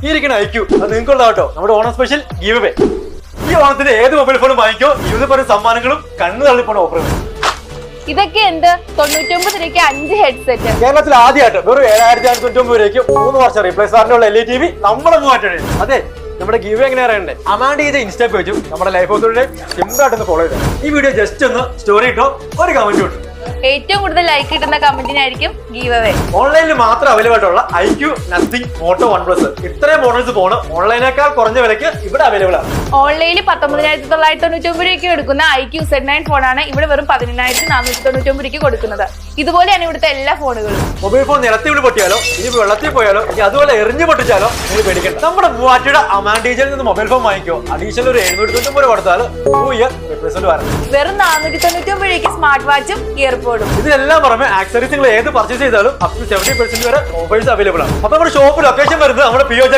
ഈ ഇരിക്കുന്ന ഐക്യു അത് നിങ്ങൾക്കുള്ളതാട്ടോ നമ്മുടെ ഓണം സ്പെഷ്യൽ ഗീവ് അവേ. ഈ ഓണത്തിന് ഏത് മൊബൈൽ ഫോണും വാങ്ങിക്കോ 20% സമ്മാനങ്ങളും കണ്ണു തള്ളിപ്പോണ ഓഫറുകൾ. ഇതൊക്കെ എന്ത് 99 രൂപയ്ക്ക് 5 ഹെഡ്സെറ്റ്. കേരളത്തിൽ ആദ്യമായിട്ട് വെറും 7,599 രൂപയ്ക്ക് 3 വർഷം റീപ്ലേസ് വാറന്റിയുള്ള LED TV നമ്മളെ മാറ്റണേ. അതെ, നമ്മുടെ ഗീവ് എങ്ങനെ അറിയണ്ടേ? അമാൻഡ് ചെയ്ത ഇൻസ്റ്റാ പേജും നമ്മുടെ ലൈഫ് ഹൗസിലൂടെ സിമ്പിൾ ആയിട്ടൊന്ന് ഫോളോ ചെയ്തത്. ഈ വീഡിയോ ജസ്റ്റ് ഒന്ന് സ്റ്റോറി ഇട്ടോ, ഒരു കമന്റ് കിട്ടും. ഏറ്റവും കൂടുതൽ ലൈക്ക് കിട്ടുന്ന കമന്റിനായിരിക്കും ഗീവ് അവേ. ഓൺലൈനിൽ മാത്രം അവൈലബിൾ ആയിട്ടുള്ള ഐക്യു, നത്തിങ്, മോട്ടോ, OnePlus ഇത്രയും മോഡൽസ് ഫോണ് ഓൺലൈനേക്കാൾ കുറഞ്ഞ വിലയ്ക്ക് ഇവിടെ അവൈലബിൾ ആണ്. ഓൺലൈനിൽ 19,999 രൂപയ്ക്ക് എടുക്കുന്ന IQ Z9 ഫോണാണ് ഇവിടെ വെറും 18,499 രൂപയ്ക്ക് കൊടുക്കുന്നത്. ഇതുപോലെയാണ് ഇവിടുത്തെ എല്ലാ ഫോണുകളും. മൊബൈൽ ഫോൺ നിലത്തി വീണ് പൊട്ടിയാലോ ഇനി വെള്ളത്തിൽ പോയാലോ ഇനി അതുപോലെ എറിഞ്ഞു പൊട്ടിച്ചാലോ നിങ്ങൾ പേടിക്കണം. നമ്മുടെ മൂവാറ്റയുടെ അമാൻഡീജിൽ നിന്ന് മൊബൈൽ ഫോൺ വാങ്ങിക്കോ, അഡീഷണൽ ഒരു 799 രൂപ കൊടുത്താൽ 2 ഇയർ റീപ്ലേസ്മെന്റ് വരണം. വെറും 499 രൂപയ്ക്ക് സ്മാർട്ട് വാച്ചും ഇയർപോഡും. ഇതിനെല്ലാം പുറമെ ആക്സറീസ് നിങ്ങൾ ഏത് പർച്ചേസ് ചെയ്താലും അപ് ടു 70% വരെ ഓഫേഴ്സ് അവൈലബിൾ ആണ്. അപ്പൊ നമ്മുടെ ഷോപ്പ് ലൊക്കേഷൻ വരുന്നത് നമ്മുടെ PO